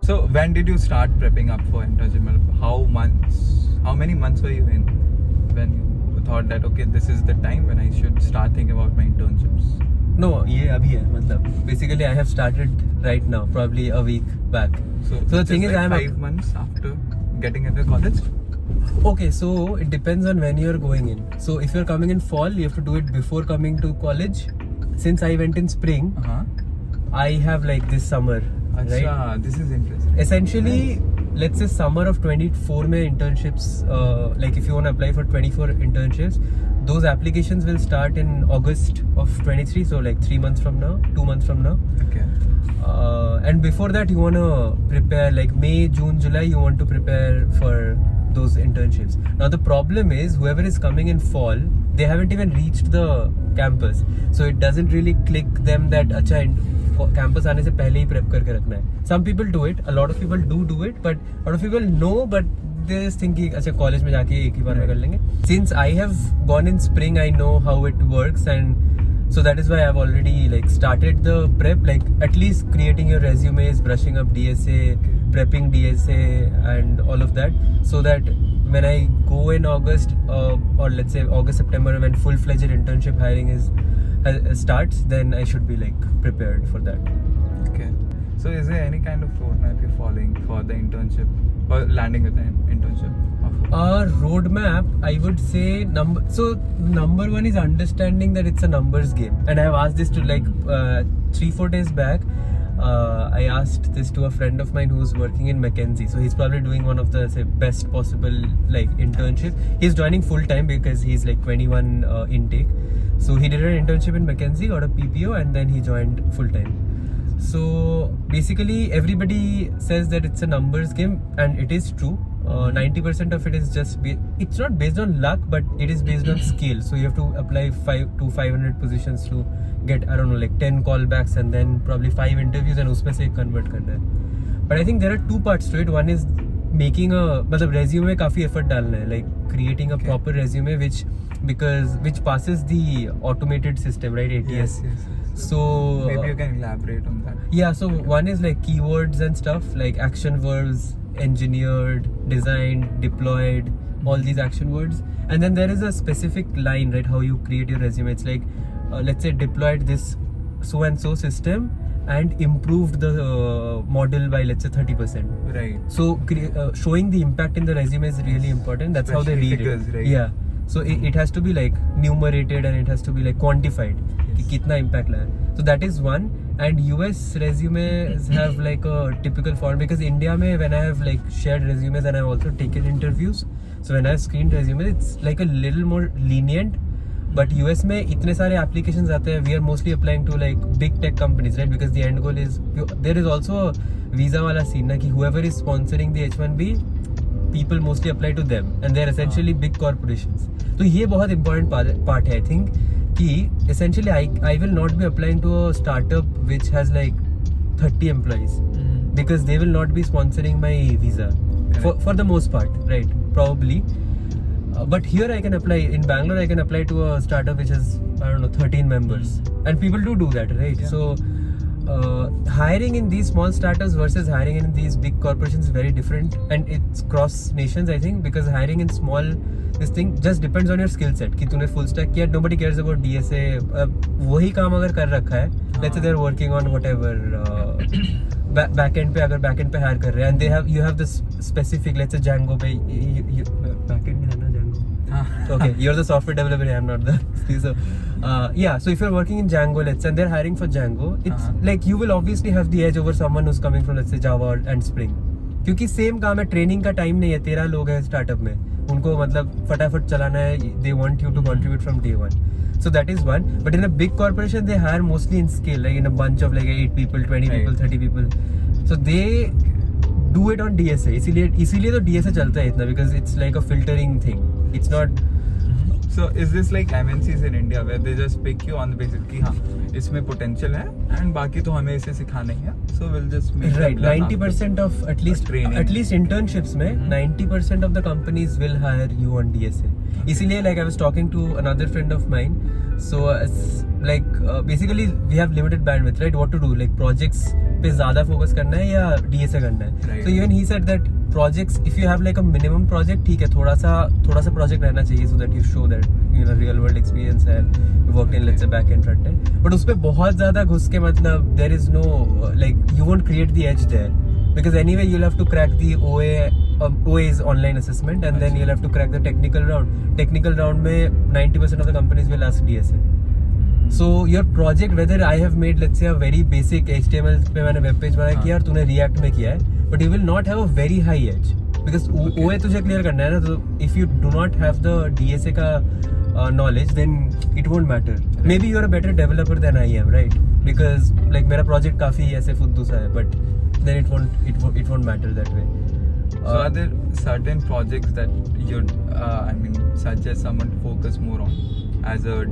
So when did you start prepping up for internship? How many months were you in when you thought that okay, this is the time when I should start thinking about my internships? No, ये अभी है मतलब. Basically, I have started right now, probably a week back. So the thing is, like 5 months after getting into college. Okay, so it depends on when you're going in. So if you're coming in fall, you have to do it before coming to college. Since I went in spring, I have like this summer. Achha, right? This is interesting. Essentially, let's say summer of 24 mein internships, like if you want to apply for 24 internships, those applications will start in August of 23, so like 3 months from now, 2 months from now. Okay. And before that, you want to prepare like May, June, July, you want to prepare for those internships. Now the problem is, whoever is coming in fall, they haven't even reached the campus, so it doesn't really click them that अच्छा campus आने से पहले ही prep करके रखना है. Some people do it, a lot of people do it, but a lot of people know, but they just think कि अच्छा college में जाके एक ही बार में कर लेंगे. Since I have gone in spring, I know how it works, and so that is why I've already like started the prep, like at least creating your resumes, brushing up DSA, prepping DSA and all of that, so that when I go in August or let's say August, September, when full-fledged internship hiring starts, then I should be like prepared for that. Okay. So is there any kind of roadmap you're following for the internship or landing with an internship? Roadmap, I would say number one is understanding that it's a numbers game, and I have asked this to like 3-4 days back. I asked this to a friend of mine who's working in McKinsey, so he's probably doing one of the best possible like internship. He's joining full time because he's like 21 intake, so he did an internship in McKinsey, got a PPO, and then he joined full time. So basically everybody says that it's a numbers game, and it is true. 90% of it is just it's not based on luck, but it is based on skill. So you have to apply 500 positions to get, I don't know, like 10 callbacks and then probably 5 interviews, and उसमें से convert करना है. But I think there are 2 parts to it. One is making a मतलब resume में काफी effort डालना है, like creating a proper resume which passes the automated system, right? ATS. Yes. So maybe you can elaborate on that. Yeah, so one is like keywords and stuff, like action verbs, engineered, designed, deployed, all these action words. And then there is a specific line, right, how you create your resume. It's like let's say deployed this so and so system and improved the model by let's say 30%. Right. So showing the impact in the resume is really important. That's especially how they read figures, it. Right? Yeah. So it has to be like numerated, and it has to be like quantified. Yes. कि कितना impact लगा. So that is one. And US resumes have like a typical form, because India mein, when I have like shared resumes and I've also taken interviews, so when I have screened resumes, it's like a little more lenient. But US में इतने सारे applications आते हैं, we are mostly applying to like big tech companies, right? Because the end goal is, there is also a visa वाला scene ना, कि whoever is sponsoring the H1B, people mostly apply to them, and they're essentially big corporations. तो ये बहुत important part है, I think, कि essentially I will not be applying to a startup which has like 30 employees, because they will not be sponsoring my visa for the most part, right? Probably. But here I can apply, in Bangalore I can apply to a startup which has, I don't know, 13 members, and people do that, right? Yeah. So hiring in these small startups versus hiring in these big corporations is very different, and it's cross nations, I think, because hiring in small, this thing just depends on your skill set. कि तूने full stack किया, nobody cares about DSA. वही काम अगर कर रखा है, let's say they're working on whatever backend पे, अगर backend पे hire कर रहे हैं, and you have this specific, let's say Django पे, backend में है ना Django. Okay, you're the software developer, I'm not the. So yeah, so if you're working in Django, let's say, and they're hiring for Django, it's like you will obviously have the edge over someone who's coming from, let's say, Java and Spring. क्योंकि same काम है, training का time नहीं है, 13 लोग हैं startup में, उनको मतलब फटाफट चलाना है, they want you to contribute from day one. So that is one. But in a big corporation, they hire mostly in scale, like in a bunch of like 8 people, 20 people, 30 people. So they do it on DSA. इसीलिए तो DSA चलता है इतना, because it's like a filtering thing. It's not. So is this like MNCs in India where they just pick you on the basis कि हाँ इसमें potential है, and बाकी तो हमें इसे सिखाना ही है, so we'll just make right. 90% of at least internships में 90% of the companies will hire you on DSA. इसीलिए like I was talking to another friend of mine, so like basically we have limited bandwidth, right? What to do, like projects पे ज्यादा focus करना है या DSA करना है. So even he said that projects, if you have like a minimum project, ठीक है, थोड़ा सा project रहना चाहिए so that you show that you know real world experience है, you worked in let's say back end front end. But उसपे बहुत ज्यादा घुस के मतलब there is no like you won't create the edge there because anyway you'll have to crack the OA is online assessment and then you'll have to crack the technical round. Technical round में 90% of the companies will ask DSA. So your project, whether I have made let's say a very basic HTML पे मैंने web page बनाया कि यार तूने React में किया है, but you will not have a very high edge because OA तुझे clear करना है ना, तो if you do not have the DSA का knowledge then it won't matter. Maybe you're a better developer than I am, right? Because like मेरा project काफी ऐसे फुद्दू सा है, but then it won't matter that way. So are there certain projects that you'd suggest someone to focus more on as a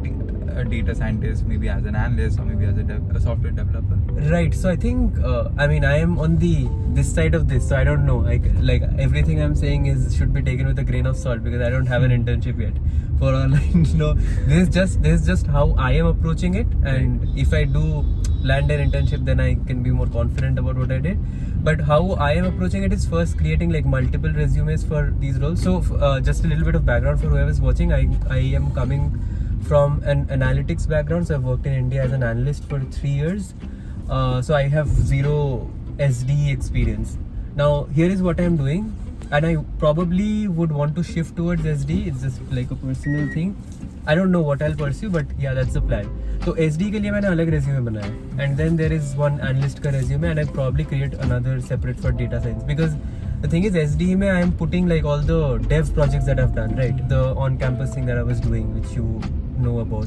data scientist, maybe as an analyst, or maybe as a software developer? Right. So I think I am on this side of this, so I don't know. Like everything I'm saying should be taken with a grain of salt because I don't have an internship yet. For all I know, this is just how I am approaching it, and if I do land an internship, then I can be more confident about what I did. But how I am approaching it is first creating like multiple resumes for these roles. So just a little bit of background for whoever is watching. I am coming from an analytics background, so I've worked in India as an analyst for 3 years. So I have zero SD experience. Now here is what I'm doing, and I probably would want to shift towards SD. It's just like a personal thing. I don't know what I'll pursue, but yeah, that's the plan. So SD के लिए मैंने अलग resume बनाया, and then there is one analyst का resume, and I probably create another separate for data science because the thing is SD में I am putting like all the dev projects that I've done, right? The on-campus thing that I was doing, which you know about.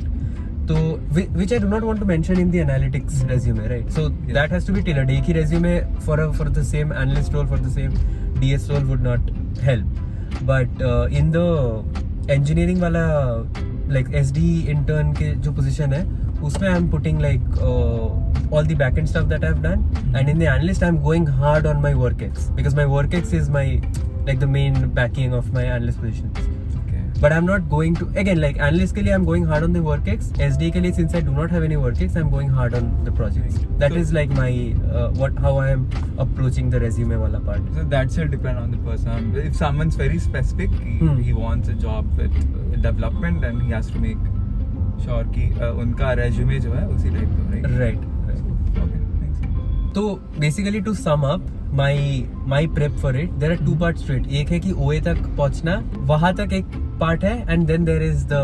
So which I do not want to mention in the analytics resume, right? So that has to be tailored. एक ही resume for the same analyst role, for the same DS role would not help. But in the engineering वाला like SD intern के जो position है, उसमें I'm putting like all the backend stuff that I've done, and in the analyst I'm going hard on my work-ex because my work-ex is my like the main backing of my analyst positions. But I'm not going to again like analyst के लिए I'm going hard on the work-ex. SD के लिए since I do not have any work-ex, I'm going hard on the projects. That is like my how I am approaching the resume वाला part. So that should depend on the person. If someone's very specific, he wants a job with development, then he has to make sure कि उनका resume जो है उसी type का, right? Right. Okay, thanks. तो basically to sum up my prep for it, there are two parts to it. एक है कि OA तक पहुंचना, वहां तक एक part है, and then there is the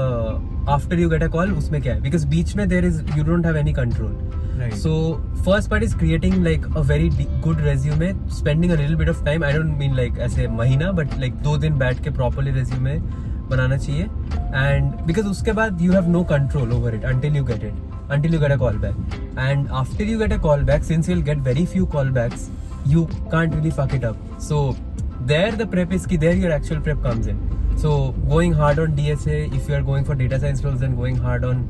after you get a call, उसमें क्या है? Because बीच में there is you don't have any control. Right. So first part is creating like a very good resume, spending a little bit of time. I don't mean like ऐसे महीना, but like 2 दिन बैठ के properly resume बनाना चाहिए, and because उसके बाद you have no control over it until you get a call back, and after you get a call back, since you'll get very few callbacks, you can't really fuck it up. So there the prep is key, there your actual prep comes in. So going hard on DSA, if you are going for data science roles, then going hard on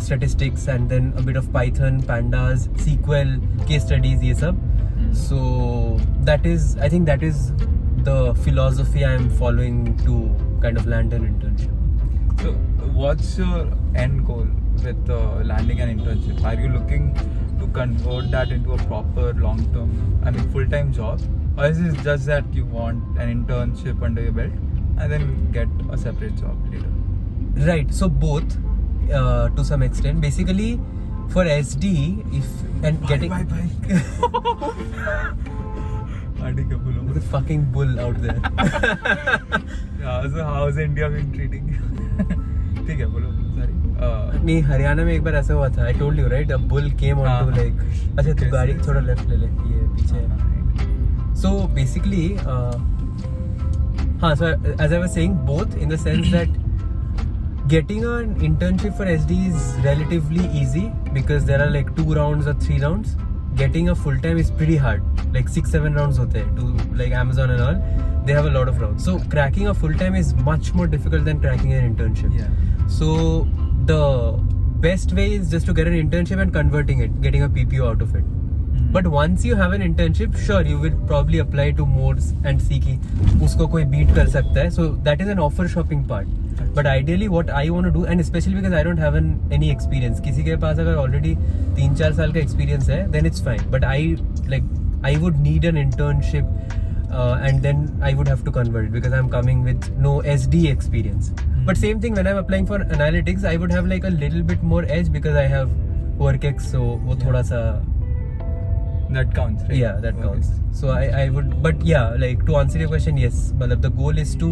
statistics, and then a bit of Python, pandas, SQL, case studies, ये सब. So I think that is the philosophy I am following to kind of land an internship. So what's your end goal with landing an internship? Are you looking to convert that into a proper long-term, full-time job, or is it just that you want an internship under your belt and then get a separate job later? Right. So both, to some extent. Basically, for SD, There's a fucking bull out there. Yeah, so how's India been treating you? ठीक है, बोलो, sorry. नहीं, हरियाणा में एक बार ऐसा हुआ था. I told you, right? A bull came onto like. अच्छा, तू गाड़ी थोड़ा लेफ्ट ले ले, ये पीछे है. So basically, so as I was saying, both in the sense that getting an internship for SD is relatively easy because there are like 2 rounds or 3 rounds. Getting a full time is pretty hard, like 6-7 rounds होते हैं to like Amazon and all. They have a lot of rounds. So cracking a full time is much more difficult than cracking an internship. Yeah. So the best way is just to get an internship and converting it, getting a PPO out of it. But once you have an internship, sure, you will probably apply to more and see कि उसको कोई beat कर सकता है. So that is an offer shopping part. But ideally what I want to do, and especially because I don't have any experience, किसी के पास अगर already 3-4 साल का experience है, then it's fine. But I would need an internship, and then I would have to convert it because I'm coming with no SD experience. But same thing when I'm applying for analytics, I would have like a little bit more edge because I have WorkX, so वो थोड़ा सा that counts, right? Yeah, that counts. So I would, but yeah, like to answer your question, yes, मतलब the goal is to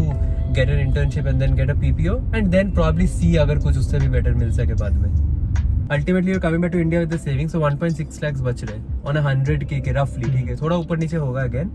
get an internship and then get a PPO and then probably see अगर कुछ उससे भी better मिल सके बाद में. Ultimately you're coming back to India with the savings, so 1.6 lakhs बच रहे on a 100k के roughly, ठीक है, थोड़ा ऊपर नीचे होगा again.